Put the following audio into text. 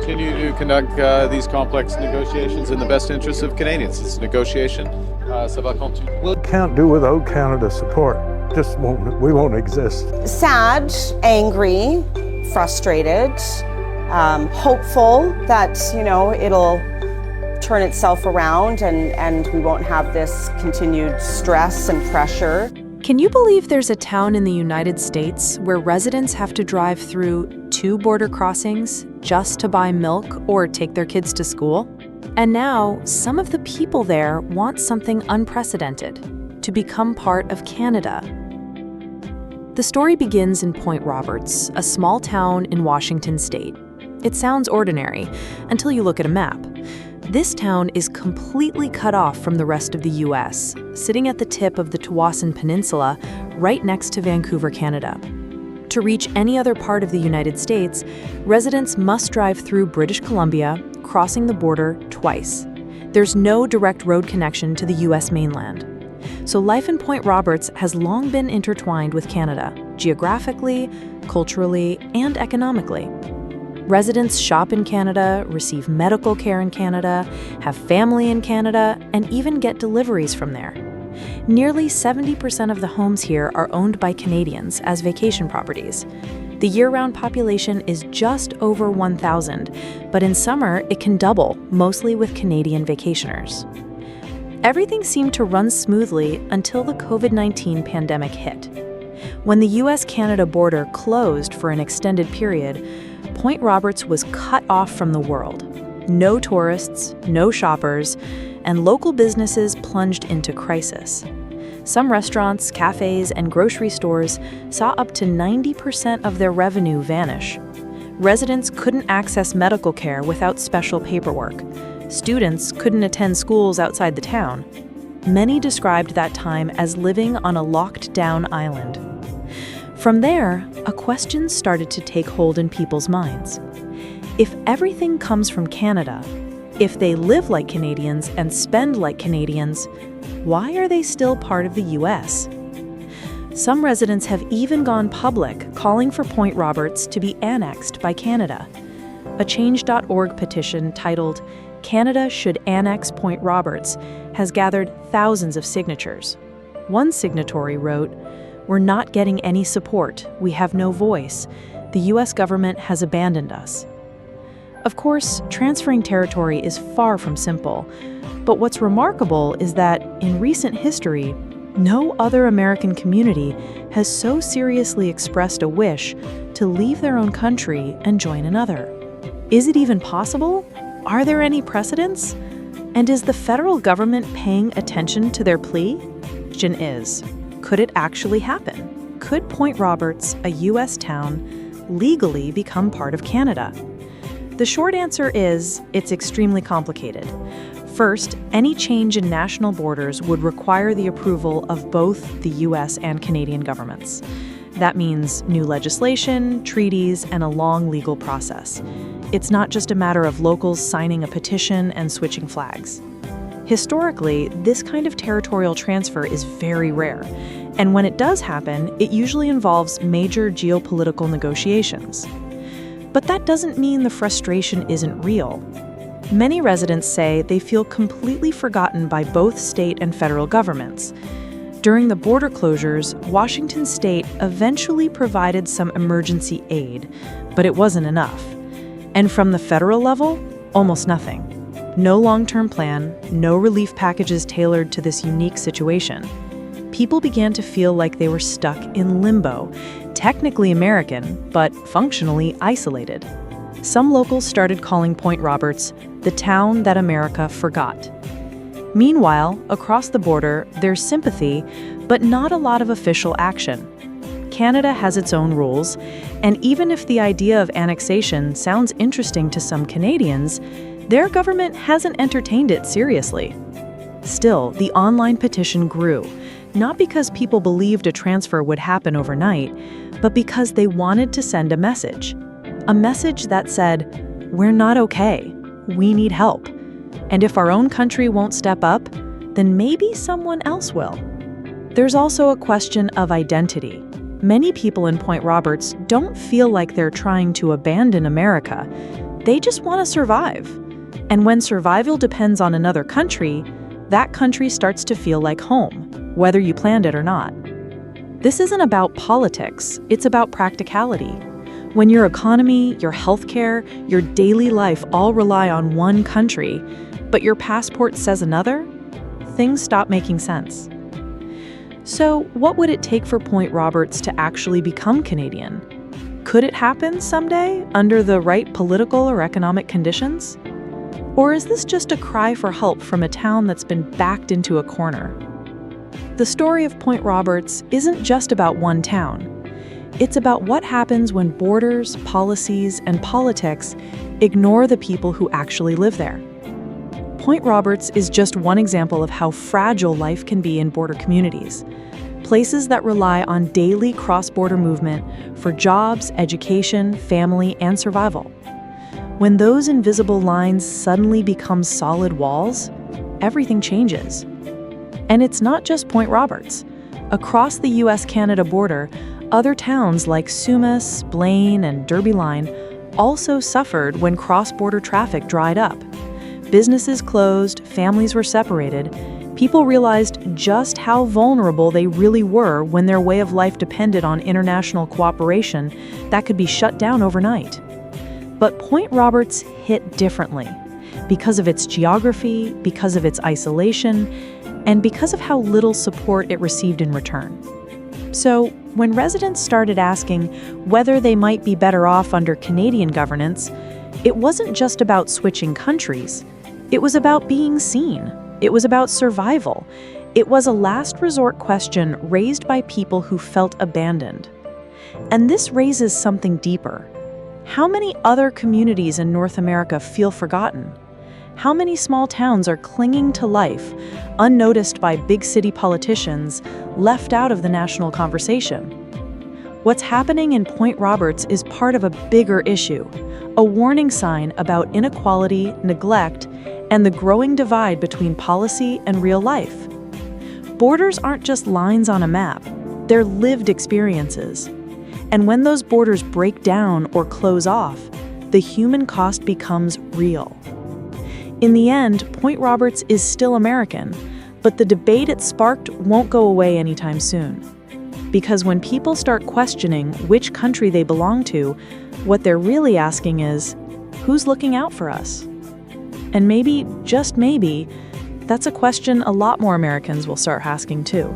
continue to conduct these complex negotiations in the best interests of Canadians. It's a negotiation. Ça va continuer. Can't do without Canada's support. We won't exist. Sad, angry, frustrated, hopeful that, it'll turn itself around and we won't have this continued stress and pressure. Can you believe there's a town in the United States where residents have to drive through 2 border crossings just to buy milk or take their kids to school? And now, some of the people there want something unprecedented: to become part of Canada. The story begins in Point Roberts, a small town in Washington state. It sounds ordinary until you look at a map. This town is completely cut off from the rest of the U.S., sitting at the tip of the Tsawwassen Peninsula, right next to Vancouver, Canada. To reach any other part of the United States, residents must drive through British Columbia, crossing the border twice. There's no direct road connection to the U.S. mainland. So life in Point Roberts has long been intertwined with Canada, geographically, culturally, and economically. Residents shop in Canada, receive medical care in Canada, have family in Canada, and even get deliveries from there. Nearly 70% of the homes here are owned by Canadians as vacation properties. The year-round population is just over 1,000, but in summer it can double, mostly with Canadian vacationers. Everything seemed to run smoothly until the COVID-19 pandemic hit. When the US-Canada border closed for an extended period, Point Roberts was cut off from the world. No tourists, no shoppers, and local businesses plunged into crisis. Some restaurants, cafes, and grocery stores saw up to 90% of their revenue vanish. Residents couldn't access medical care without special paperwork. Students couldn't attend schools outside the town. Many described that time as living on a locked-down island. From there, a question started to take hold in people's minds. If everything comes from Canada, if they live like Canadians and spend like Canadians, why are they still part of the U.S.? Some residents have even gone public calling for Point Roberts to be annexed by Canada. A Change.org petition titled "Canada Should Annex Point Roberts" has gathered thousands of signatures. One signatory wrote, "We're not getting any support. We have no voice. The U.S. government has abandoned us." Of course, transferring territory is far from simple, but what's remarkable is that, in recent history, no other American community has so seriously expressed a wish to leave their own country and join another. Is it even possible? Are there any precedents? And is the federal government paying attention to their plea? The question is, could it actually happen? Could Point Roberts, a U.S. town, legally become part of Canada? The short answer is, it's extremely complicated. First, any change in national borders would require the approval of both the U.S. and Canadian governments. That means new legislation, treaties, and a long legal process. It's not just a matter of locals signing a petition and switching flags. Historically, this kind of territorial transfer is very rare, and when it does happen, it usually involves major geopolitical negotiations. But that doesn't mean the frustration isn't real. Many residents say they feel completely forgotten by both state and federal governments. During the border closures, Washington state eventually provided some emergency aid, but it wasn't enough. And from the federal level, almost nothing. No long-term plan, no relief packages tailored to this unique situation. People began to feel like they were stuck in limbo, technically American, but functionally isolated. Some locals started calling Point Roberts the town that America forgot. Meanwhile, across the border, there's sympathy, but not a lot of official action. Canada has its own rules, and even if the idea of annexation sounds interesting to some Canadians, their government hasn't entertained it seriously. Still, the online petition grew, not because people believed a transfer would happen overnight, but because they wanted to send a message that said, "We're not okay. We need help. And if our own country won't step up, then maybe someone else will." There's also a question of identity. Many people in Point Roberts don't feel like they're trying to abandon America. They just want to survive. And when survival depends on another country, that country starts to feel like home, whether you planned it or not. This isn't about politics, it's about practicality. When your economy, your healthcare, your daily life all rely on one country, but your passport says another, things stop making sense. So, what would it take for Point Roberts to actually become Canadian? Could it happen someday under the right political or economic conditions? Or is this just a cry for help from a town that's been backed into a corner? The story of Point Roberts isn't just about one town. It's about what happens when borders, policies, and politics ignore the people who actually live there. Point Roberts is just one example of how fragile life can be in border communities, places that rely on daily cross-border movement for jobs, education, family, and survival. When those invisible lines suddenly become solid walls, everything changes. And it's not just Point Roberts. Across the US-Canada border, other towns like Sumas, Blaine, and Derby Line also suffered when cross-border traffic dried up. Businesses closed, families were separated. People realized just how vulnerable they really were when their way of life depended on international cooperation that could be shut down overnight. But Point Roberts hit differently because of its geography, because of its isolation, and because of how little support it received in return. So, when residents started asking whether they might be better off under Canadian governance, it wasn't just about switching countries. It was about being seen. It was about survival. It was a last resort question raised by people who felt abandoned. And this raises something deeper. How many other communities in North America feel forgotten? How many small towns are clinging to life, unnoticed by big city politicians, left out of the national conversation? What's happening in Point Roberts is part of a bigger issue, a warning sign about inequality, neglect, and the growing divide between policy and real life. Borders aren't just lines on a map, they're lived experiences. And when those borders break down or close off, the human cost becomes real. In the end, Point Roberts is still American, but the debate it sparked won't go away anytime soon. Because when people start questioning which country they belong to, what they're really asking is, who's looking out for us? And maybe, just maybe, that's a question a lot more Americans will start asking too.